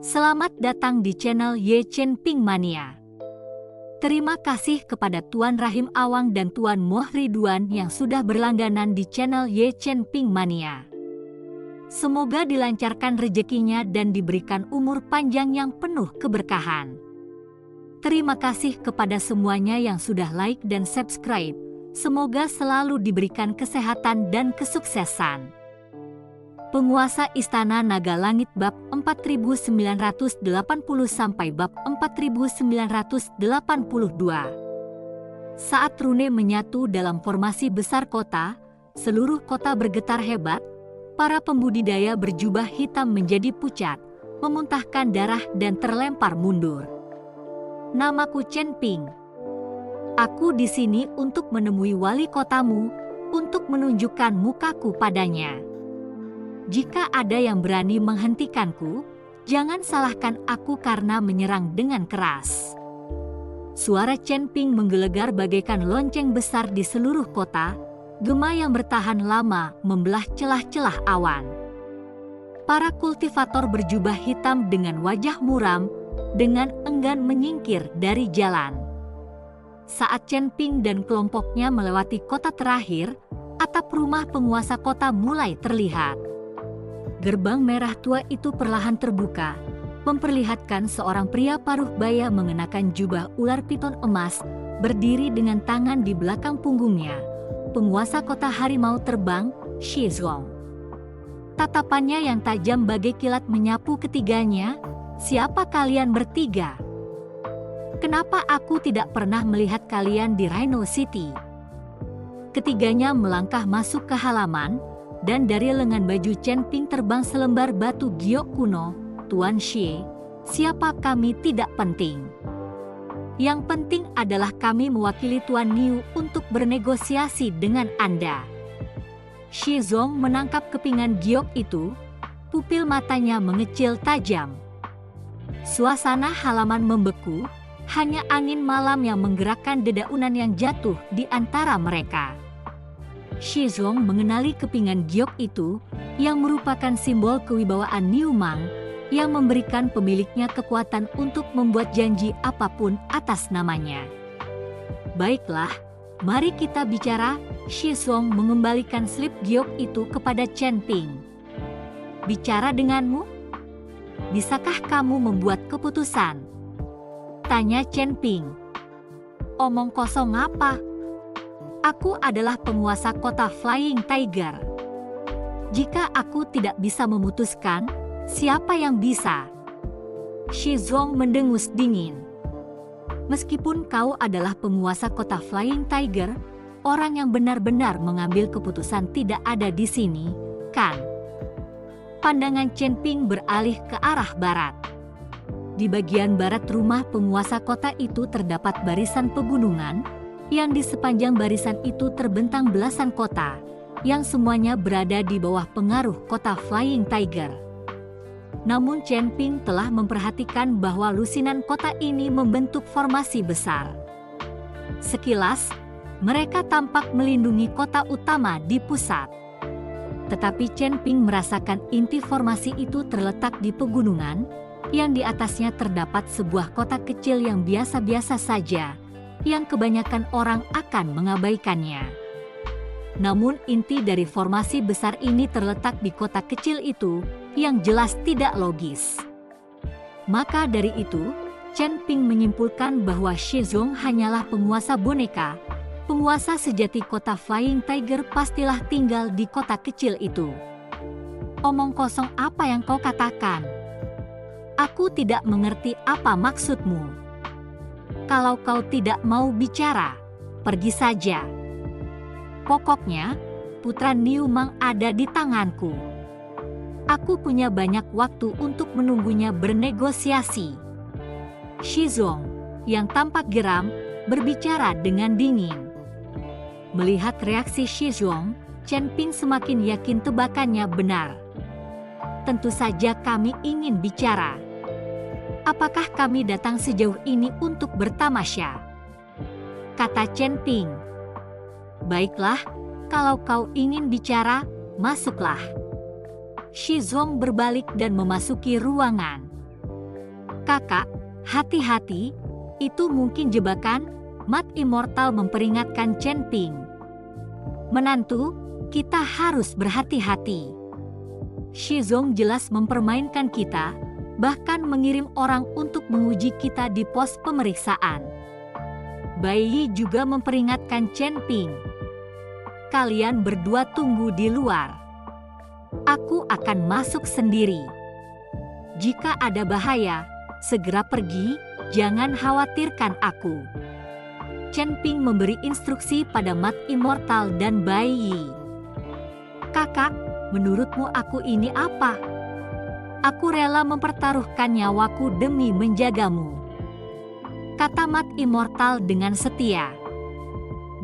Selamat datang di channel Ye Chen Ping Mania. Terima kasih kepada Tuan Rahim Awang dan Tuan Moh Ridwan yang sudah berlangganan di channel Ye Chen Ping Mania. Semoga dilancarkan rezekinya dan diberikan umur panjang yang penuh keberkahan. Terima kasih kepada semuanya yang sudah like dan subscribe. Semoga selalu diberikan kesehatan dan kesuksesan. Penguasa Istana Naga Langit bab 4980 sampai bab 4982. Saat rune menyatu dalam formasi besar kota, seluruh kota bergetar hebat. Para pembudidaya berjubah hitam menjadi pucat, memuntahkan darah dan terlempar mundur. Namaku Chen Ping. Aku di sini untuk menemui wali kotamu, untuk menunjukkan mukaku padanya. Jika ada yang berani menghentikanku, jangan salahkan aku karena menyerang dengan keras. Suara Chen Ping menggelegar bagaikan lonceng besar di seluruh kota, gema yang bertahan lama membelah celah-celah awan. Para kultivator berjubah hitam dengan wajah muram, dengan enggan menyingkir dari jalan. Saat Chen Ping dan kelompoknya melewati kota terakhir, atap rumah penguasa kota mulai terlihat. Gerbang merah tua itu perlahan terbuka, memperlihatkan seorang pria paruh baya mengenakan jubah ular piton emas, berdiri dengan tangan di belakang punggungnya. Penguasa kota harimau terbang, Shi Zong. Tatapannya yang tajam bagai kilat menyapu ketiganya. Siapa kalian bertiga? Kenapa aku tidak pernah melihat kalian di Rhino City? Ketiganya melangkah masuk ke halaman, dan dari lengan baju Chen Ping terbang selembar batu giok kuno. Tuan Xie, siapa kami tidak penting. Yang penting adalah kami mewakili Tuan Niu untuk bernegosiasi dengan Anda. Shi Zong menangkap kepingan giok itu, pupil matanya mengecil tajam. Suasana halaman membeku, hanya angin malam yang menggerakkan dedaunan yang jatuh di antara mereka. Shi Zong mengenali kepingan giok itu, yang merupakan simbol kewibawaan Niu Mang, yang memberikan pemiliknya kekuatan untuk membuat janji apapun atas namanya. Baiklah, mari kita bicara. Shi Zong mengembalikan slip giok itu kepada Chen Ping. Bicara denganmu? Bisakah kamu membuat keputusan? Tanya Chen Ping. Omong kosong apa? Aku adalah penguasa kota Flying Tiger. Jika aku tidak bisa memutuskan, siapa yang bisa? Shi Zong mendengus dingin. Meskipun kau adalah penguasa kota Flying Tiger, orang yang benar-benar mengambil keputusan tidak ada di sini, kan? Pandangan Chen Ping beralih ke arah barat. Di bagian barat rumah penguasa kota itu terdapat barisan pegunungan, yang di sepanjang barisan itu terbentang belasan kota, yang semuanya berada di bawah pengaruh kota Flying Tiger. Namun Chen Ping telah memperhatikan bahwa lusinan kota ini membentuk formasi besar. Sekilas, mereka tampak melindungi kota utama di pusat. Tetapi Chen Ping merasakan inti formasi itu terletak di pegunungan, yang di atasnya terdapat sebuah kota kecil yang biasa-biasa saja, yang kebanyakan orang akan mengabaikannya. Namun inti dari formasi besar ini terletak di kota kecil itu, yang jelas tidak logis. Maka dari itu, Chen Ping menyimpulkan bahwa Shi Zong hanyalah penguasa boneka. Penguasa sejati kota Flying Tiger pastilah tinggal di kota kecil itu. Omong kosong apa yang kau katakan? Aku tidak mengerti apa maksudmu. Kalau kau tidak mau bicara, pergi saja. Pokoknya, putra Niu Mang ada di tanganku. Aku punya banyak waktu untuk menunggunya bernegosiasi. Shi Zong, yang tampak geram, berbicara dengan dingin. Melihat reaksi Shi Zong, Chen Ping semakin yakin tebakannya benar. Tentu saja kami ingin bicara. Apakah kami datang sejauh ini untuk bertamasya? Kata Chen Ping. Baiklah, kalau kau ingin bicara, masuklah. Shi Zong berbalik dan memasuki ruangan. Kakak, hati-hati, itu mungkin jebakan, Mat Immortal memperingatkan Chen Ping. Menantu, kita harus berhati-hati. Shizong jelas mempermainkan kita, bahkan mengirim orang untuk menguji kita di pos pemeriksaan. Bai Yi juga memperingatkan Chen Ping. Kalian berdua tunggu di luar. Aku akan masuk sendiri. Jika ada bahaya, segera pergi, jangan khawatirkan aku. Chen Ping memberi instruksi pada Mat Immortal dan Bai Yi. Kakak, menurutmu aku ini apa? Aku rela mempertaruhkan nyawaku demi menjagamu, kata Mat Immortal dengan setia.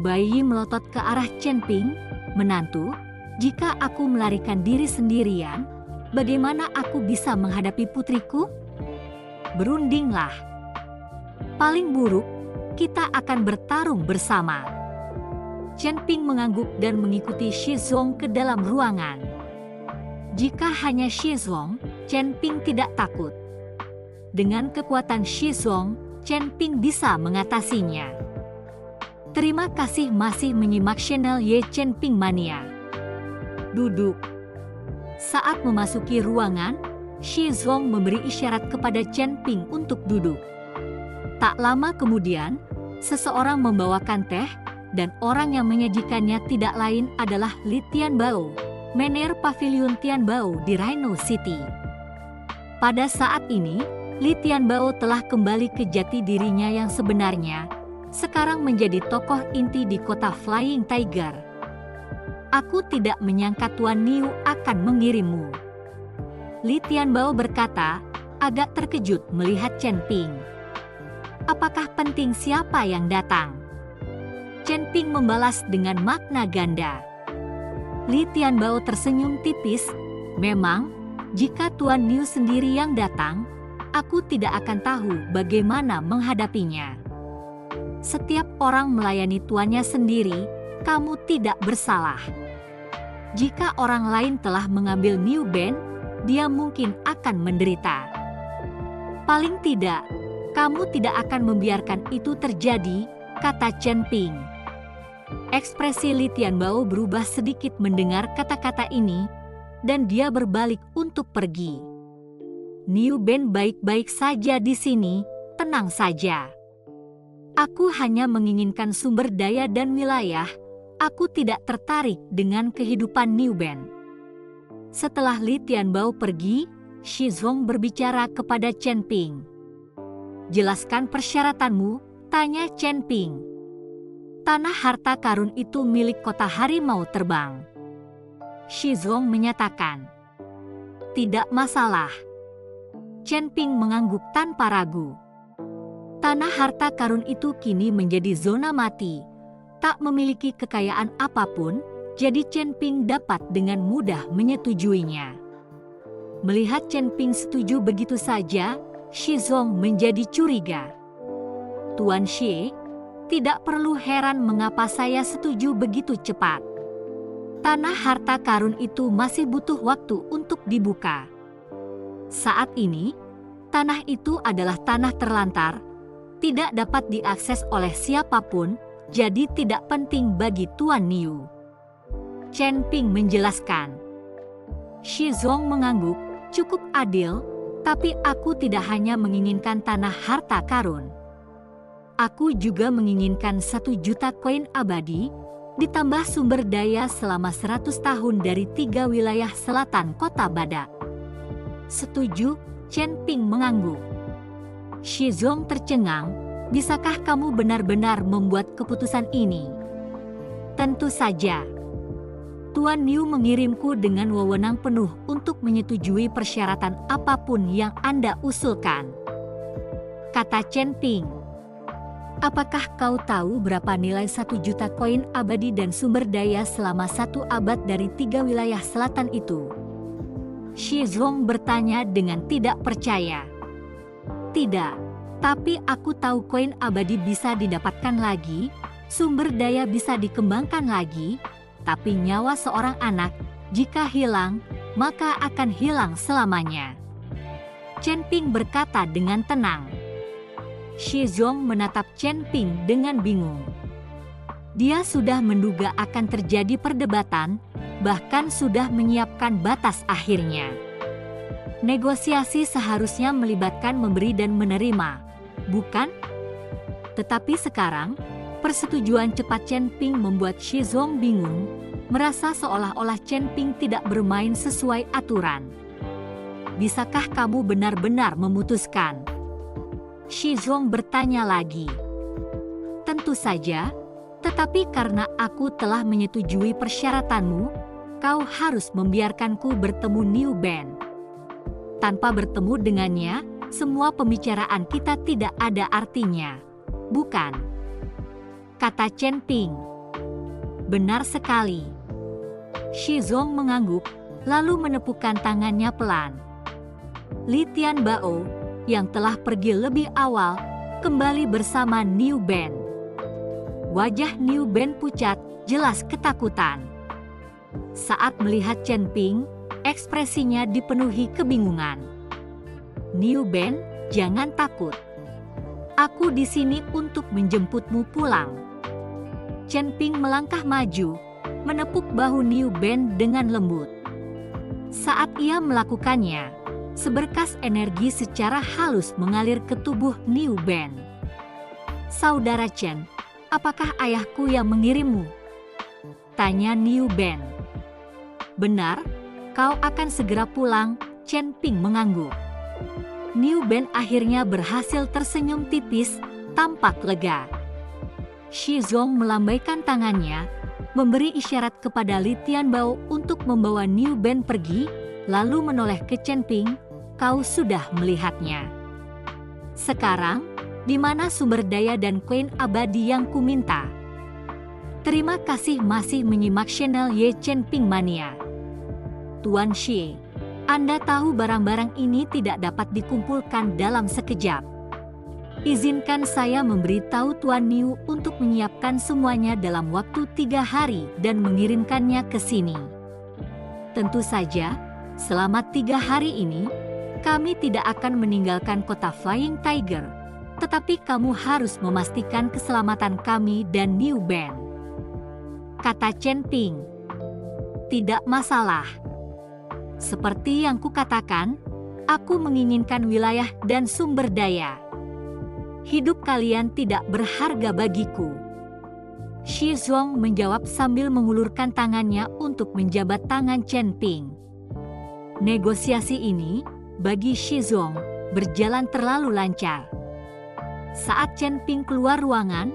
Bai Yi melotot ke arah Chen Ping. Menantu, jika aku melarikan diri sendirian, bagaimana aku bisa menghadapi putriku? Berundinglah. Paling buruk, kita akan bertarung bersama. Chen Ping mengangguk dan mengikuti Shizong ke dalam ruangan. Jika hanya Shizong, Chen Ping tidak takut. Dengan kekuatan Shizong, Chen Ping bisa mengatasinya. Terima kasih masih menyimak channel Ye Chen Ping Mania. Duduk. Saat memasuki ruangan, Shizong memberi isyarat kepada Chen Ping untuk duduk. Tak lama kemudian, seseorang membawakan teh, dan orang yang menyajikannya tidak lain adalah Li Tianbao, manajer Pavilion Tianbao di Rhino City. Pada saat ini, Li Tianbao telah kembali ke jati dirinya yang sebenarnya, sekarang menjadi tokoh inti di kota Flying Tiger. Aku tidak menyangka Tuan Niu akan mengirimmu. Li Tianbao berkata, agak terkejut melihat Chen Ping. Apakah penting siapa yang datang? Chen Ping membalas dengan makna ganda. Li Tianbao tersenyum tipis. Memang, jika Tuan Niu sendiri yang datang, aku tidak akan tahu bagaimana menghadapinya. Setiap orang melayani tuannya sendiri, kamu tidak bersalah. Jika orang lain telah mengambil Niu Ben, dia mungkin akan menderita. Paling tidak, kamu tidak akan membiarkan itu terjadi, kata Chen Ping. Ekspresi Li Tianbao berubah sedikit mendengar kata-kata ini, dan dia berbalik untuk pergi. Niu Ben baik-baik saja di sini, tenang saja. Aku hanya menginginkan sumber daya dan wilayah, aku tidak tertarik dengan kehidupan Niu Ben. Setelah Li Tianbao pergi, Shizong berbicara kepada Chen Ping. Jelaskan persyaratanmu, tanya Chen Ping. Tanah harta karun itu milik kota harimau terbang. Shizong menyatakan. Tidak masalah. Chen Ping mengangguk tanpa ragu. Tanah harta karun itu kini menjadi zona mati, tak memiliki kekayaan apapun, jadi Chen Ping dapat dengan mudah menyetujuinya. Melihat Chen Ping setuju begitu saja, Shizong menjadi curiga. Tuan Xie, tidak perlu heran mengapa saya setuju begitu cepat. Tanah harta karun itu masih butuh waktu untuk dibuka. Saat ini, tanah itu adalah tanah terlantar, tidak dapat diakses oleh siapapun, jadi tidak penting bagi Tuan Niu. Chen Ping menjelaskan. Shizong mengangguk, cukup adil, tapi aku tidak hanya menginginkan tanah harta karun. Aku juga menginginkan 1 juta koin abadi, ditambah sumber daya selama 100 tahun dari 3 wilayah selatan kota Badak. Setuju, Chen Ping mengangguk. Shizong tercengang, bisakah kamu benar-benar membuat keputusan ini? Tentu saja. Tuan Niu mengirimku dengan wewenang penuh untuk menyetujui persyaratan apapun yang Anda usulkan, kata Chen Ping. Apakah kau tahu berapa nilai 1 juta koin abadi dan sumber daya selama 1 abad dari 3 wilayah selatan itu? Shizong bertanya dengan tidak percaya. Tidak, tapi aku tahu koin abadi bisa didapatkan lagi, sumber daya bisa dikembangkan lagi, tapi nyawa seorang anak, jika hilang, maka akan hilang selamanya. Chen Ping berkata dengan tenang. Shi Zhong menatap Chen Ping dengan bingung. Dia sudah menduga akan terjadi perdebatan, bahkan sudah menyiapkan batas akhirnya. Negosiasi seharusnya melibatkan memberi dan menerima, bukan? Tetapi sekarang, persetujuan cepat Chen Ping membuat Shi Zhong bingung, merasa seolah-olah Chen Ping tidak bermain sesuai aturan. Bisakah kamu benar-benar memutuskan? Shi Zhong bertanya lagi. Tentu saja, tetapi karena aku telah menyetujui persyaratanmu, kau harus membiarkanku bertemu Niu Ben. Tanpa bertemu dengannya, semua pembicaraan kita tidak ada artinya, bukan? Kata Chen Ping. Benar sekali. Shi Zhong mengangguk, lalu menepukkan tangannya pelan. Li Tianbao, yang telah pergi lebih awal, kembali bersama Niu Ben. Wajah Niu Ben pucat, jelas ketakutan. Saat melihat Chen Ping, ekspresinya dipenuhi kebingungan. Niu Ben, jangan takut. Aku di sini untuk menjemputmu pulang. Chen Ping melangkah maju, menepuk bahu Niu Ben dengan lembut. Saat ia melakukannya, seberkas energi secara halus mengalir ke tubuh Niu Ben. Saudara Chen, apakah ayahku yang mengirimmu? Tanya Niu Ben. Benar, kau akan segera pulang, Chen Ping mengangguk. Niu Ben akhirnya berhasil tersenyum tipis, tampak lega. Shi Zhong melambaikan tangannya, memberi isyarat kepada Li Tianbao untuk membawa Niu Ben pergi, lalu menoleh ke Chen Ping. Kau sudah melihatnya. Sekarang, di mana sumber daya dan koin abadi yang kuminta? Terima kasih masih menyimak channel Ye Chen Ping Mania. Tuan Xie, Anda tahu barang-barang ini tidak dapat dikumpulkan dalam sekejap. Izinkan saya memberitahu Tuan Niu untuk menyiapkan semuanya dalam waktu 3 hari dan mengirimkannya ke sini. Tentu saja, selama 3 hari ini, kami tidak akan meninggalkan kota Flying Tiger, tetapi kamu harus memastikan keselamatan kami dan Niu Ben. Kata Chen Ping. Tidak masalah. Seperti yang kukatakan, aku menginginkan wilayah dan sumber daya. Hidup kalian tidak berharga bagiku. Shi Zhong menjawab sambil mengulurkan tangannya untuk menjabat tangan Chen Ping. Negosiasi ini, bagi Shi Zhong, berjalan terlalu lancar. Saat Chen Ping keluar ruangan,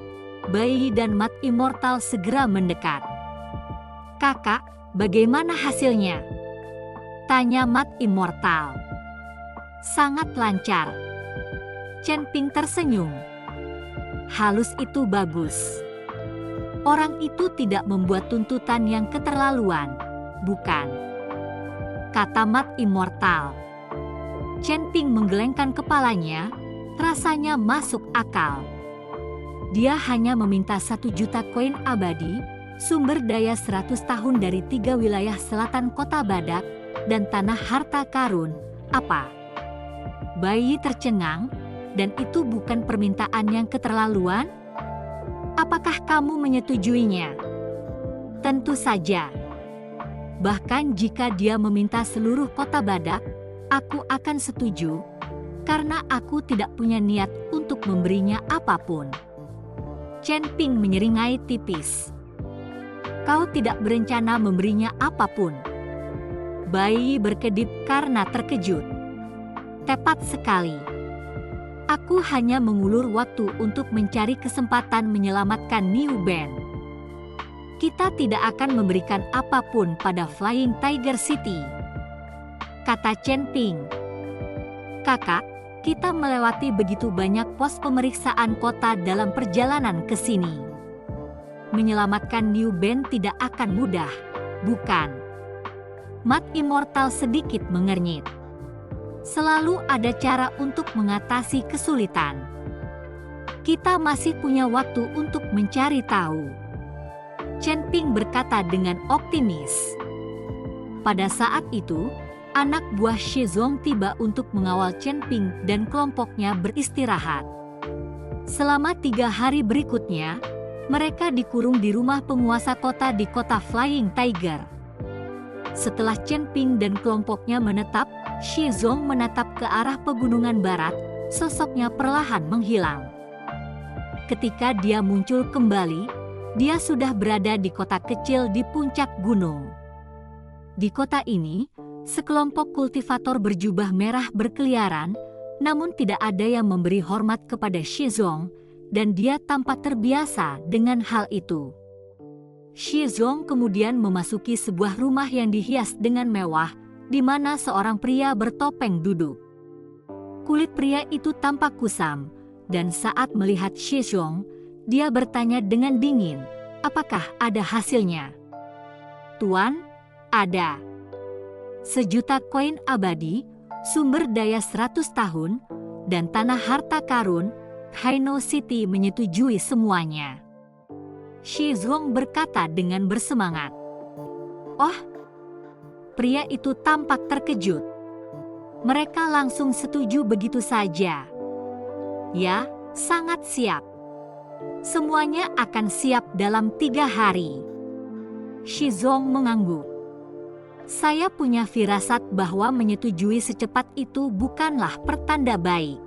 Bai Yi dan Mat Immortal segera mendekat. Kakak, bagaimana hasilnya? Tanya Mat Immortal. Sangat lancar. Chen Ping tersenyum. Halus itu bagus. Orang itu tidak membuat tuntutan yang keterlaluan, bukan? Kata Mat Immortal. Chen Ping menggelengkan kepalanya, rasanya masuk akal. Dia hanya meminta 1 juta koin abadi, sumber daya 100 tahun dari 3 wilayah selatan kota Badak, dan tanah harta karun. Apa? Bayi tercengang, dan itu bukan permintaan yang keterlaluan? Apakah kamu menyetujuinya? Tentu saja. Bahkan jika dia meminta seluruh kota Badak, aku akan setuju, karena aku tidak punya niat untuk memberinya apapun. Chen Ping menyeringai tipis. Kau tidak berencana memberinya apapun. Bai berkedip karena terkejut. Tepat sekali. Aku hanya mengulur waktu untuk mencari kesempatan menyelamatkan Niu Ben. Kita tidak akan memberikan apapun pada Flying Tiger City. Kata Chen Ping. Kakak, kita melewati begitu banyak pos pemeriksaan kota dalam perjalanan ke sini. Menyelamatkan Niu Ben tidak akan mudah, bukan? Mat Immortal sedikit mengernyit. Selalu ada cara untuk mengatasi kesulitan. Kita masih punya waktu untuk mencari tahu. Chen Ping berkata dengan optimis. Pada saat itu, anak buah Shizong tiba untuk mengawal Chen Ping dan kelompoknya beristirahat. Selama 3 hari berikutnya, mereka dikurung di rumah penguasa kota di kota Flying Tiger. Setelah Chen Ping dan kelompoknya menetap, Shizong menatap ke arah pegunungan barat, sosoknya perlahan menghilang. Ketika dia muncul kembali, dia sudah berada di kota kecil di puncak gunung. Di kota ini, sekelompok kultivator berjubah merah berkeliaran, namun tidak ada yang memberi hormat kepada Shizong, dan dia tampak terbiasa dengan hal itu. Shizong kemudian memasuki sebuah rumah yang dihias dengan mewah, di mana seorang pria bertopeng duduk. Kulit pria itu tampak kusam, dan saat melihat Shizong, dia bertanya dengan dingin, "Apakah ada hasilnya?" "Tuan, ada. 1.000.000 koin abadi, sumber daya 100 tahun, dan tanah harta karun. Haino City menyetujui semuanya." Shizong berkata dengan bersemangat. "Oh!" Pria itu tampak terkejut. Mereka langsung setuju begitu saja. "Ya, sangat siap. Semuanya akan siap dalam 3 hari." Shizong mengangguk. "Saya punya firasat bahwa menyetujui secepat itu bukanlah pertanda baik.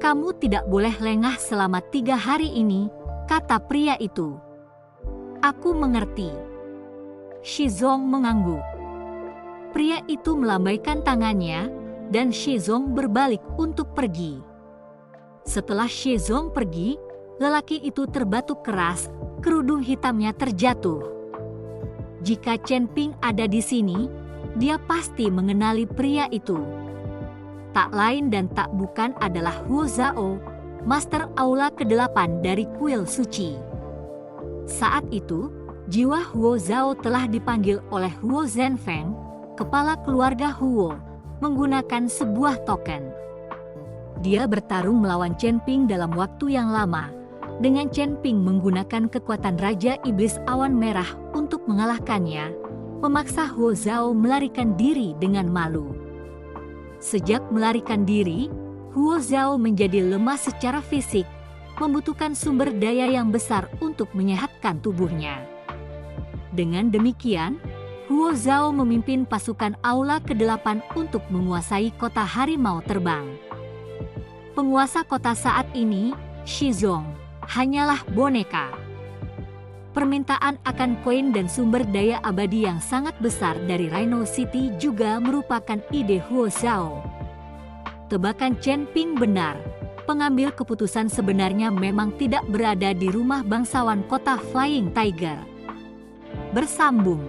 Kamu tidak boleh lengah selama 3 hari ini," kata pria itu. "Aku mengerti." Shizong mengangguk. Pria itu melambaikan tangannya, dan Shizong berbalik untuk pergi. Setelah Shizong pergi, lelaki itu terbatuk keras, kerudung hitamnya terjatuh. Jika Chen Ping ada di sini, dia pasti mengenali pria itu. Tak lain dan tak bukan adalah Huo Zhao, Master Aula ke-8 dari kuil suci. Saat itu, jiwa Huo Zhao telah dipanggil oleh Huo Zhenfeng, kepala keluarga Huo, menggunakan sebuah token. Dia bertarung melawan Chen Ping dalam waktu yang lama, dengan Chen Ping menggunakan kekuatan Raja Iblis Awan Merah untuk mengalahkannya, memaksa Huo Zhao melarikan diri dengan malu. Sejak melarikan diri, Huo Zhao menjadi lemah secara fisik, membutuhkan sumber daya yang besar untuk menyehatkan tubuhnya. Dengan demikian, Huo Zhao memimpin pasukan Aula ke-8 untuk menguasai kota harimau terbang. Penguasa kota saat ini, Shizong, hanyalah boneka. Permintaan akan koin dan sumber daya abadi yang sangat besar dari Rhino City juga merupakan ide Huo Zhao. Tebakan Chen Ping benar, pengambil keputusan sebenarnya memang tidak berada di rumah bangsawan kota Flying Tiger. Bersambung.